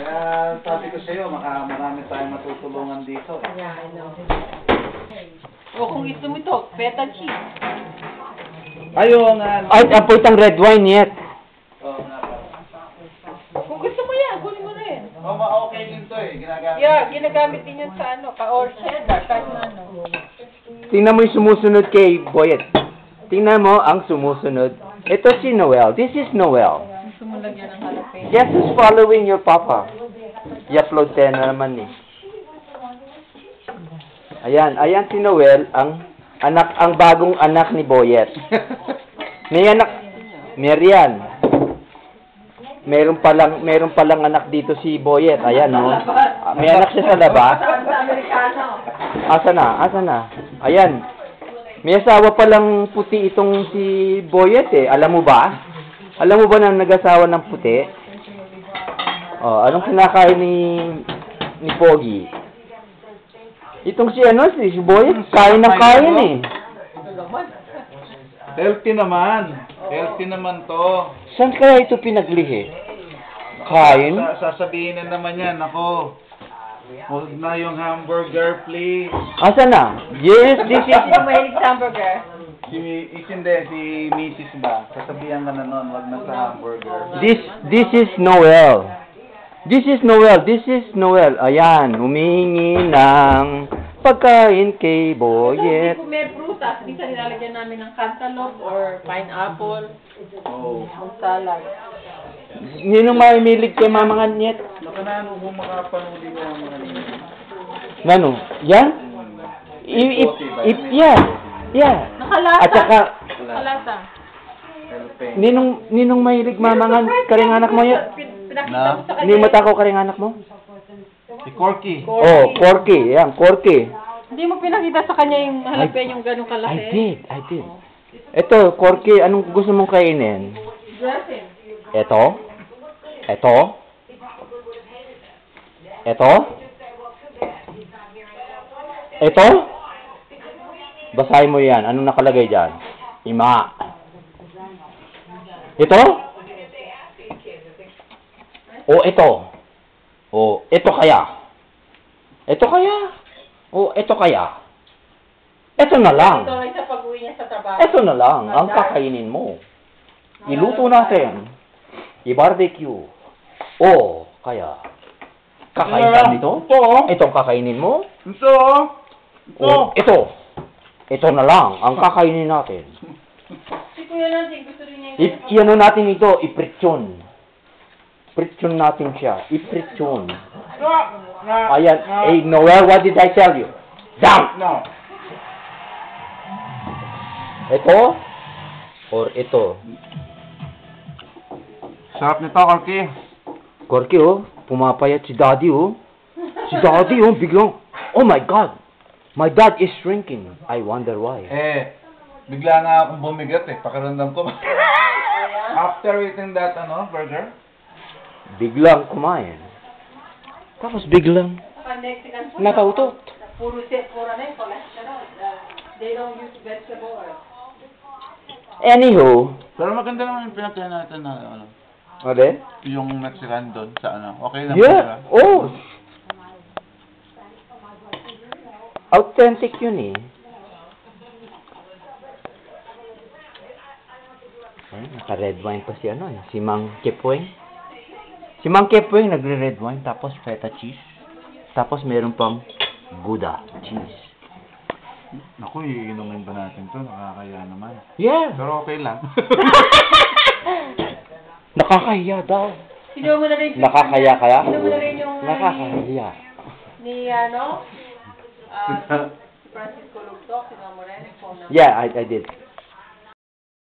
Kaya sabi ko sa'yo, marami tayong matutulungan dito. Yeah, I know. O kung gusto mo ito, feta cheese. Ayaw nga. Ay, apoy itong red wine yet. Oo nga ba. Kung gusto mo yan, kunin mo rin. Okay din to eh. Ginagamit. Yeah, ginagamit din yan sa ano, or cheddar, kahit na ano. Tingnan mo yung sumusunod kay Boyet. Tingnan mo ang sumusunod. Ito si Noel. This is Noel. Gusto mo lagyan ng jalapeno. Guess who's following your papa? I-upload tayo na naman eh. Ayan si Noel, ang bagong anak ni Boyet. May anak, Marian. Meron palang anak dito si Boyet. Ayan, no? May anak siya sa labas. Sa Amerikano. Asa na? Ayan. May asawa palang puti itong si Boyet eh. Alam mo ba? Alam mo ba na nag-asawa ng puti? Oh, anong kinakain ni Pogi? Itong si Boyet, kain ng kain eh. Healthy naman. Healthy naman to. Saan kaya ito pinaglihi? Kain? Sasabihin na naman yan, ako. Huwag na yung hamburger, please. Asa na? Yes, this is... Sino mahilig sa hamburger? Si Mrs. ba? Sasabihan ka na nun, huwag na sa hamburger. This is Noel. This is Noel. Ayan, humihingi ng pagkain kay Boyet. Kung may prutas, minsan nilalagyan namin ng cantaloupe or pineapple. Oh. Salad. Nino maimilig kay Mama Anyet? Baka na ano kung makapanuli mo ang mga nino. Nano? Yan? Yeah. Nakalata. At saka, Nakalata. ninong mahilig mamangan karing anak mo yan? Pinakita mo sa kanya. Hindi mo tako karing anak mo? Si Corky. Oh, Corky. Yan, Corky. Hindi mo pinakita sa kanya yung jalapeno yung ganong kalaki. I did. Ito, Corky, anong gusto mong kainin? Dressing. Ito? Basahin mo yan. Anong nakalagay dyan? Ima. Ito? O ito? O ito kaya? Ito kaya? Ito na lang. Ito lang sa pag-uwi niya sa trabaho. Ito na lang ang kakainin mo. Iluto natin. I-barbecue. O kaya? Kakain ka nito? Itong kakainin mo? O ito na lang ang kakainin natin. Si Kuya Lanting, gusto rin niya Iano natin ito, ipritsyon. Pritsyon natin siya. Ipritsyon. Ayan. Hey, Noel, what did I tell you? Down! No. Ito? Or ito? Sarap nito, Corky. Corky, oh. Pumapayat si Daddy, oh. Si Daddy, oh. Biglang, oh my God. My dad is shrinking. I wonder why. Bigla nga akong bumigat eh. Pakiramdam ko. After eating that, burger? Biglang kumain. Tapos biglang Mexican food. nakautot. Puro na yung cholesterol. They don't use vegetable oil. Anywho. Pero maganda naman yung pinagkain natin na Ade? yung Mexican doon sa Okay naman. Yeah. Oh. Authentic yun eh. Ay, naka-red wine pa si si Mang Kepweng. Si Mang Kepweng nagre-red wine, tapos feta cheese. Tapos meron pang Gouda cheese. Naku, iinumin ba natin to? Nakakaya naman. Yeah. Pero okay lang. Nakakahiya daw. Sino mo na rin Nakakaya kaya? Sino mo na rin yung Nakakahiya. ni si Francisco Lugtok, sino mo rin yung phone number. Yeah, I did.